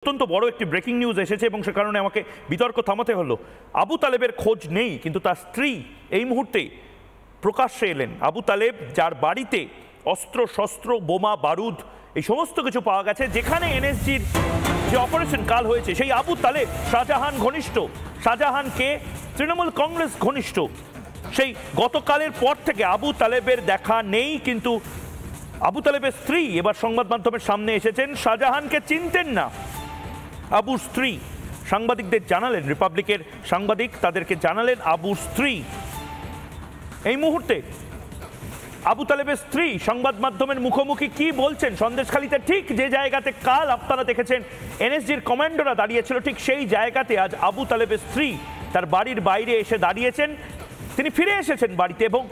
অত্যন্ত বড় একটি ব্রেকিং নিউজ এসেছে এবং সে কারণে আমাকে বিতর্ক থামাতে হলো। আবু তালেবের খোঁজ নেই, কিন্তু তার স্ত্রী এই মুহূর্তে প্রকাশ্যে এলেন। আবু তালেব, যার বাড়িতে অস্ত্র শস্ত্র বোমা বারুদ এই সমস্ত কিছু পাওয়া গেছে, যেখানে এনএসজির যে অপারেশন কাল হয়েছে, সেই আবু তালেব শাহজাহান ঘনিষ্ঠ। শাহজাহানকে তৃণমূল কংগ্রেস ঘনিষ্ঠ। সেই গতকালের পর থেকে আবু তালেবের দেখা নেই, কিন্তু আবু তালেবের স্ত্রী এবার সংবাদ মাধ্যমের সামনে এসেছেন। শাহজাহানকে চিনতেন না আবুর স্ত্রী, সাংবাদিকদের জানালেন। রিপাবলিকের সাংবাদিক তাদেরকে জানালেন আবুর স্ত্রী। এই মুহূর্তে আবু তালেবের স্ত্রী সংবাদ মাধ্যমের মুখোমুখি কি বলছেন, সন্দেশখালীতে ঠিক যে জায়গাতে কাল আপনারা দেখেছেন এনএসজির কমান্ডোরা দাঁড়িয়েছিল, ঠিক সেই জায়গাতে আজ আবু তালেবের স্ত্রী তার বাড়ির বাইরে এসে দাঁড়িয়েছেন। তিনি ফিরে এসেছেন বাড়িতে এবং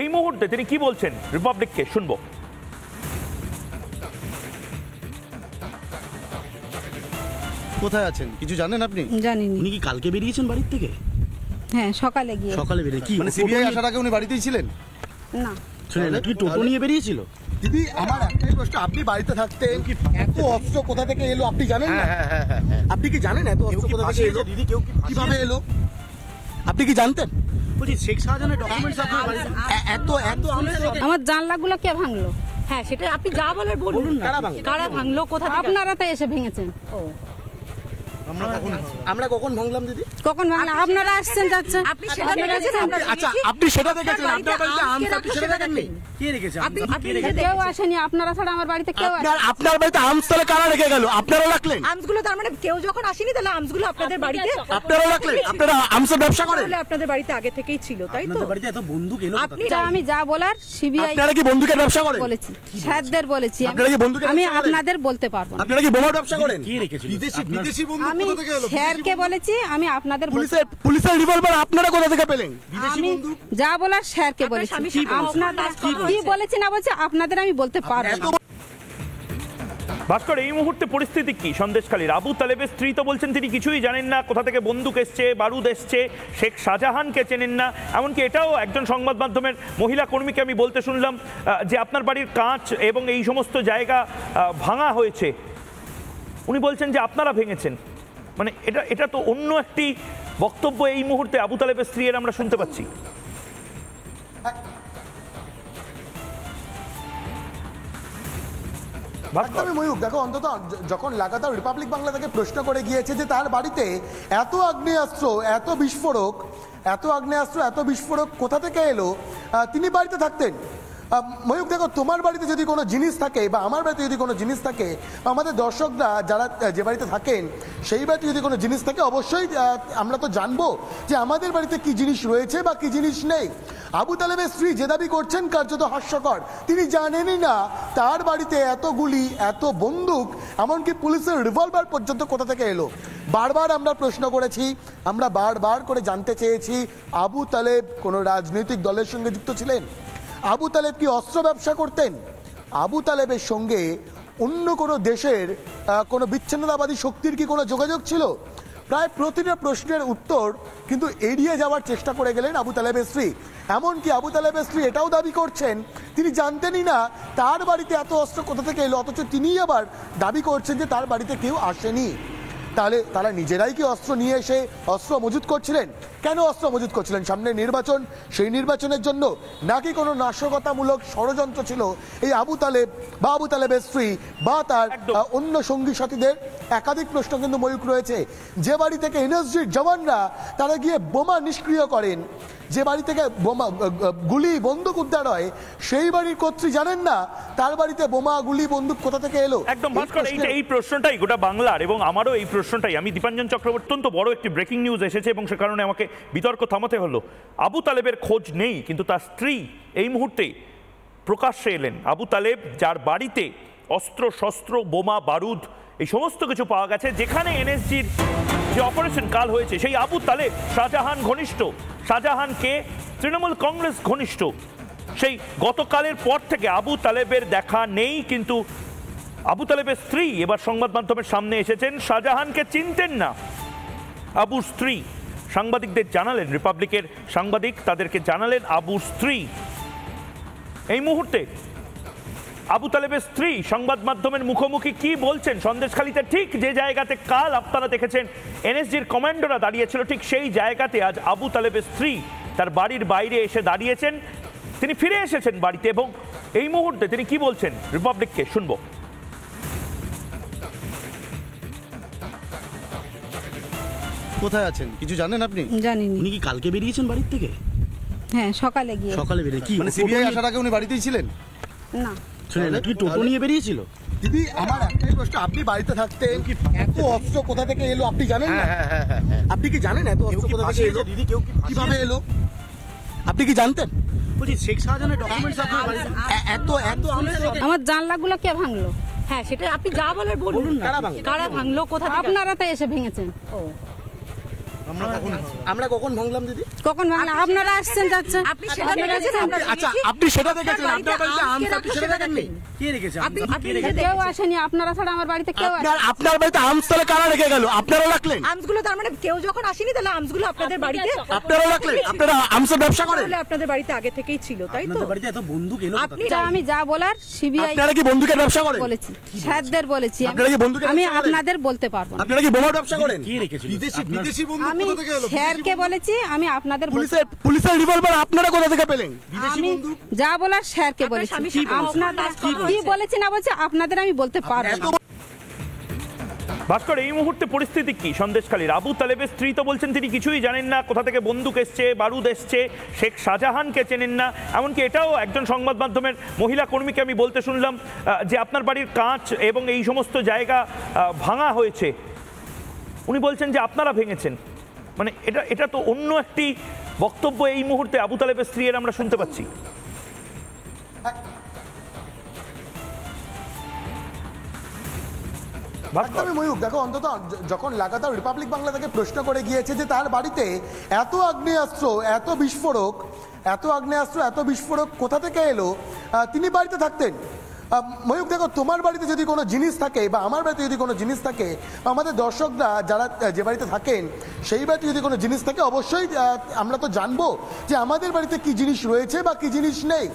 এই মুহূর্তে তিনি কি বলছেন রিপাবলিককে শুনবো। কোথায় আছেন কিছু জানেন আপনি? জানিনি। উনি কি কালকে বেরিয়েছেন বাড়ির থেকে? হ্যাঁ, সকালে গিয়ে। সকালে বেরিয়ে কি মানে সিবিআই আসার আগে উনি বাড়িতেই ছিলেন? না, শুনেন কি টোটো নিয়ে বেরিয়েছিল? দিদি, আমার একটাই প্রশ্ন, আপনি বাড়িতে থাকতেন, এত অস্ত্র কোথা থেকে এলো আপনি জানেন না? আপনি কি জানেন এত অস্ত্র কোথা থেকে এলো? দিদি কেউ কিভাবে এলো আপনি কি জানতেন? বলছি শেখ শাহজাহানের ডকুমেন্টস আপনার বাড়িতে এত এত আমার জানলাগুলো কে ভাঙলো? হ্যাঁ, সেটা আপনি যা বলার বলুন না। কারা ভাঙলো, কোথা থেকে? আপনারা তো এসে ভেঙেছেন। আমরা কখন ভাঙলাম দিদি? কখন ভাঙলো? আপনারা আসছেন যাচ্ছেন। আপনি সেটা দেখেছেন? আচ্ছা, আপনি সেটা দেখেছেন? আপনার বাড়িতে আর্মস আপনি সেটা দেখেননি? কে রেখেছে? আপনি কেউ আসেনি, আপনারা ছাড়া আমার বাড়িতে কেউ আসেনি। আপনার বাড়িতে আর্মস তাহলে কারা রেখে গেল? আপনারা রাখলেন? আর্মসগুলো তার মানে কেউ যখন আসেনি তাহলে আর্মসগুলো আপনাদের বাড়িতে আপনারা রাখলেন? আপনারা আর্মসের ব্যবসা করেন? তাহলে আপনাদের বাড়িতে আগে থেকেই ছিল, তাই তো? আপনাদের বাড়িতে এত বন্দুক এলো কোথা থেকে? আমি যা বলার সিবিআই আপনারা কি বন্দুকের ব্যবসা করেন? বলেছি, স্যারদের বলেছি। আপনারা কি বন্দুকের আমি ব্যবসা করেন? আপনাদের বলতে পারবো না। আপনারা কি বোমার ব্যবসা করেন? কে রেখেছিল? বিদেশি বন্দুক আমি কোথা থেকে এলো? স্যারকে বলেছি, আমি আপনাদের পুলিশের রিভলভার আপনারা কোথা থেকে পেলেন? আমি যা বলার স্যারকে বলেছি। স্বামী সাথে আপনাদের কি কি বলেছি না বলছি আপনাদের আমি বলতে পারবো না। ভাস্কর, এই মুহূর্তে পরিস্থিতি কি সন্দেশখালীর? আবু তালেবের স্ত্রী তো বলছেন তিনি কিছুই জানেন না, কোথা থেকে বন্দুক এসছে বারুদ এসছে, শেখ শাহজাহানকে চেনেন না। এমনকি এটাও একজন সংবাদ মাধ্যমের মহিলা কর্মীকে আমি বলতে শুনলাম যে আপনার বাড়ির কাঁচ এবং এই সমস্ত জায়গা ভাঙা হয়েছে। উনি বলছেন যে আপনারা ভেঙেছেন। মানে এটা তো অন্য একটি বক্তব্য এই মুহূর্তে আবু তালেবের স্ত্রীর আমরা শুনতে পাচ্ছি। একদমই ময়ূক, দেখো অন্তত যখন লাগাতার রিপাবলিক বাংলা থেকে প্রশ্ন করে গিয়েছে যে তার বাড়িতে এত আগ্নেয়াস্ত্র এত বিস্ফোরক কোথা থেকে এলো, তিনি বাড়িতে থাকতেন। ময়ূক, দেখো তোমার বাড়িতে যদি কোনো জিনিস থাকে বা আমার বাড়িতে যদি কোনো জিনিস থাকে, আমাদের দর্শকরা যারা যে বাড়িতে থাকেন সেই বাড়িতে যদি কোনো জিনিস থাকে, অবশ্যই আমরা তো জানবো যে আমাদের বাড়িতে কি জিনিস রয়েছে বা কি জিনিস নেই। আবু তালেবের স্ত্রী যে দাবি করছেন কার্যত হাস্যকর। তিনি জানেনই না তার বাড়িতে এত গুলি এত বন্দুক, এমনকি পুলিশের রিভলভার পর্যন্ত কোথা থেকে এলো। বারবার আমরা প্রশ্ন করেছি, আমরা বারবার করে জানতে চেয়েছি আবু তালেব কোনো রাজনৈতিক দলের সঙ্গে যুক্ত ছিলেন? আবু তালেব কি অস্ত্র ব্যবসা করতেন? আবু তালেবের সঙ্গে অন্য কোনো দেশের কোনো বিচ্ছিন্নতাবাদী শক্তির কি কোনো যোগাযোগ ছিল? প্রায় প্রতিটা প্রশ্নের উত্তর কিন্তু এড়িয়ে যাওয়ার চেষ্টা করে গেলেন আবু তালেবের স্ত্রী। এমনকি আবু তালেবের স্ত্রী এটাও দাবি করছেন তিনি জানতেনই না তার বাড়িতে এত অস্ত্র কোথা থেকে এলো, অথচ তিনিই আবার দাবি করছেন যে তার বাড়িতে কেউ আসেনি। তাহলে তারা নিজেরাই কি অস্ত্র নিয়ে এসে অস্ত্র মজুত করছিলেন? কেন অস্ত্র মজুত করছিলেন? সামনে নির্বাচন, সেই নির্বাচনের জন্য, নাকি কোনো নাশকতামূলক ষড়যন্ত্র ছিল এই আবু তালেব বা আবু তালেবের স্ত্রী বা তার অন্য সঙ্গী সাথীদের? একাধিক প্রশ্ন কিন্তু ময়ূক রয়েছে। যে বাড়ি থেকে এনএসজির জওয়ানরা তারা গিয়ে বোমা নিষ্ক্রিয় করেন, যে বাড়ি থেকে বোমা গুলি বন্দুক উদ্ধার হয়, সেই বাড়ির কর্ত্রী জানেন না তার বাড়িতে বোমা গুলি বন্দুক কোথা থেকে এলো। একদম ভাস্কর, এই প্রশ্নটাই গোটা বাংলার এবং আমারও এই প্রশ্নটাই। আমি দীপাঞ্জন চক্রবর্তী, অত্যন্ত বড় একটি ব্রেকিং নিউজ এসেছে এবং সে কারণে আমাকে বিতর্ক থামাতে হলো। আবু তালেবের খোঁজ নেই, কিন্তু তার স্ত্রী এই মুহূর্তে প্রকাশ্যে এলেন। আবু তালেব, যার বাড়িতে অস্ত্র শস্ত্র বোমা বারুদ এই সমস্ত কিছু পাওয়া গেছে, যেখানে এনএসজির যে অপারেশন কাল হয়েছে, সেই আবু তালেব শাহজাহান ঘনিষ্ঠ। শাহজাহানকে তৃণমূল কংগ্রেস ঘনিষ্ঠ। সেই গতকালের পর থেকে আবু তালেবের দেখা নেই, কিন্তু আবু তালেবের স্ত্রী এবার সংবাদ মাধ্যমের সামনে এসেছেন। শাহজাহানকে চিনতেন না আবুর স্ত্রী, সাংবাদিকদের জানালেন। রিপাবলিকের সাংবাদিক তাদেরকে জানালেন আবুর স্ত্রী। এই মুহূর্তে আবু তালেবের স্ত্রী সংবাদ মাধ্যমের মুখোমুখি কি বলছেন? সন্দেশখালীতে ঠিক যে জায়গাতে কাল আপনারা দেখেছেন এনএসজির কমান্ডোরা দাঁড়িয়েছিল, ঠিক সেই জায়গাতে আজ আবু তালেবের স্ত্রী তার বাড়ির বাইরে এসে দাঁড়িয়েছেন। তিনি ফিরে এসেছেন বাড়িতে এবং এই মুহূর্তে তিনি কি বলছেন রিপাবলিককে শুনবো। কোথায় আছেন কিছু জানেন আপনি? জানিনি। উনি কি কালকে বেরিয়েছেন বাড়ির থেকে? হ্যাঁ, সকালে গিয়ে। সকালে বেরিয়ে কি মানে সিবিআই আসার আগে উনি বাড়িতেই ছিলেন? না, শুনেন কি টোটো নিয়ে বেরিয়েছিল? দিদি আমার একটাই প্রশ্ন, আপনি বাড়িতে থাকতেন, এত অস্ত্র কোথা থেকে এলো আপনি জানেন না? আপনি কি জানেন এত অস্ত্র কোথা থেকে এলো? দিদি কেউ কি কিভাবে এলো আপনি কি জানতেন? বলছি শেখ শাহজাহানের ডকুমেন্টস আপনার বাড়িতে এত এত আমার জানলাগুলো কে ভাঙলো? হ্যাঁ, সেটা আপনি যা বলার বলুন না। কারা ভাঙলো? কারা ভাঙলো, কোথা থেকে? আপনারা তো এসে ভেঙেছেন। আমরা কখন ভাঙলাম দিদি? কখন ভাঙলো? আপনারা আসছেন যাচ্ছেন। আপনি সেটা দেখেছেন? আমরা আচ্ছা দেখেছি। আপনি সেটা দেখেছেন, বাড়িতে আপনার বাড়িতে আম কে আপনি সেটা দেখেননি? কে রেখেছে? আপনি- আপনি কে রেখেছে? কেউ আসেনি, আপনারা ছাড়া আমার বাড়িতে কেউ আসেনি। আপনার বাড়িতে আমস্তলে কারা রেখে গেল? আপনারা রাখলেন? আমসগুলো তার মানে কেউ যখন আসেনি তাহলে আমসগুলো আপনাদের বাড়িতে আপনারা রাখলেন? আপনারা আমসের ব্যবসা করেন? তাহলে আপনাদের বাড়িতে আগে থেকেই ছিল, তাই তো? আপনাদের বাড়িতে এত বন্দুক এলো কোথা থেকে? যা আমি যা বলার সিবিআই আপনারা কি বন্দুকের ব্যবসা করেন? বলেছি, স্যারদের বলেছি। আপনারা কি বন্দুকের আমি ব্যবসা করেন? আপনাদের বলতে পারবো না। আপনারা কি বোমার ব্যবসা করেন? কে রেখেছিল? বিদেশি বন্ধু আমি কোথা থেকে এলো? স্যারকে বলেছি, আমি আপনাদের পুলিশের রিভলভার আপনারা কোথা থেকে পেলেন? আমি যা বলার স্যারকে বলেছি। স্বামী সাথে আপনাদের কি কি বলেছি না বলছি আপনাদের আমি বলতে পারবো না। ভাস্কর, এই মুহূর্তে পরিস্থিতি কি সন্দেশখালীর? আবু তালেবের স্ত্রী তো বলছেন তিনি কিছুই জানেন না, কোথা থেকে বন্দুক এসছে, বারুদ এসছে, শেখ শাহজাহানকে চেনেন না। এমনকি এটাও একজন সংবাদ মাধ্যমের মহিলা কর্মীকে আমি বলতে শুনলাম যে আপনার বাড়ির কাঁচ এবং এই সমস্ত জায়গা ভাঙা হয়েছে। উনি বলছেন যে আপনারা ভেঙেছেন। মানে এটা তো অন্য একটি বক্তব্য এই মুহূর্তে আবু তালেবের স্ত্রীর আমরা শুনতে পাচ্ছি। একদমই ময়ূক, দেখো অন্তত যখন লাগাতার রিপাবলিক বাংলা থেকে প্রশ্ন করে গিয়েছে যে তার বাড়িতে এত আগ্নেয়াস্ত্র, এত বিস্ফোরক কোথা থেকে এলো, তিনি বাড়িতে থাকতেন। ময়ূক দেখো, তোমার বাড়িতে যদি কোনো জিনিস থাকে বা আমার বাড়িতে যদি কোনো জিনিস থাকে, আমাদের দর্শকরা যারা যে বাড়িতে থাকেন সেই বাড়িতে যদি কোনো জিনিস থাকে, অবশ্যই আমরা তো জানবো যে আমাদের বাড়িতে কি জিনিস রয়েছে বা কি জিনিস নেই।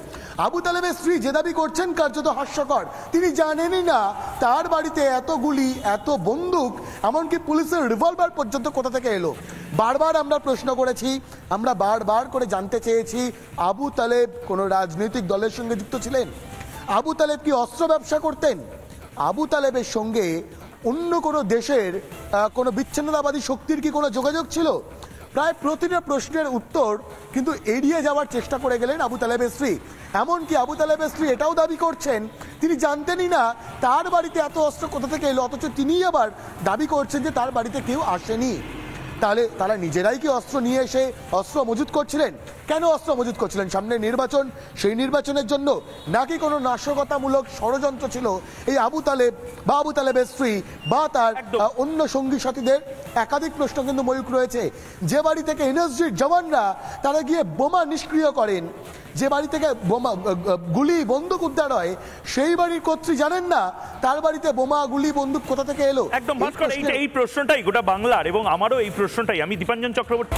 আবু তালেবের স্ত্রী যে দাবি করছেন কার্যত হাস্যকর। তিনি জানেনই না তার বাড়িতে এত গুলি, এত বন্দুক, এমনকি পুলিশের রিভলভার পর্যন্ত কোথা থেকে এলো। বারবার আমরা প্রশ্ন করেছি, আমরা বারবার করে জানতে চেয়েছি আবু তালেব কোনো রাজনৈতিক দলের সঙ্গে যুক্ত ছিলেন? আবু তালেব কি অস্ত্র ব্যবসা করতেন? আবু তালেবের সঙ্গে অন্য কোনো দেশের কোনো বিচ্ছিন্নতাবাদী শক্তির কি কোনো যোগাযোগ ছিল? প্রায় প্রতিটা প্রশ্নের উত্তর কিন্তু এড়িয়ে যাওয়ার চেষ্টা করে গেলেন আবু তালেবের স্ত্রী। এমনকি আবু তালেবের স্ত্রী এটাও দাবি করছেন তিনি জানতেনই না তার বাড়িতে এত অস্ত্র কোথা থেকে এলো, অথচ তিনিই আবার দাবি করছেন যে তার বাড়িতে কেউ আসেনি। তাহলে তারা নিজেরাই কি অস্ত্র নিয়ে এসে অস্ত্র মজুত করছিলেন? কেন অস্ত্র মজুত করছিলেন? সামনে নির্বাচন, সেই নির্বাচনের জন্য, নাকি কোনো নাশকতামূলক ষড়যন্ত্র ছিল এই আবু তালেব বা আবু তালেবের স্ত্রী বা তার অন্য সঙ্গী সাথীদের? একাধিক প্রশ্ন কিন্তু ময়ূক রয়েছে। যে বাড়ি থেকে এনএসজির জওয়ানরা তারা গিয়ে বোমা নিষ্ক্রিয় করেন, যে বাড়ি থেকে বোমা গুলি বন্দুক উদ্ধার হয়, সেই বাড়ির কর্ত্রী জানেন না তার বাড়িতে বোমা গুলি বন্দুক কোথা থেকে এলো। একদম ভাস্কর, এই প্রশ্নটাই গোটা বাংলার এবং আমারও এই প্রশ্নটাই। আমি দীপাঞ্জন চক্রবর্তী।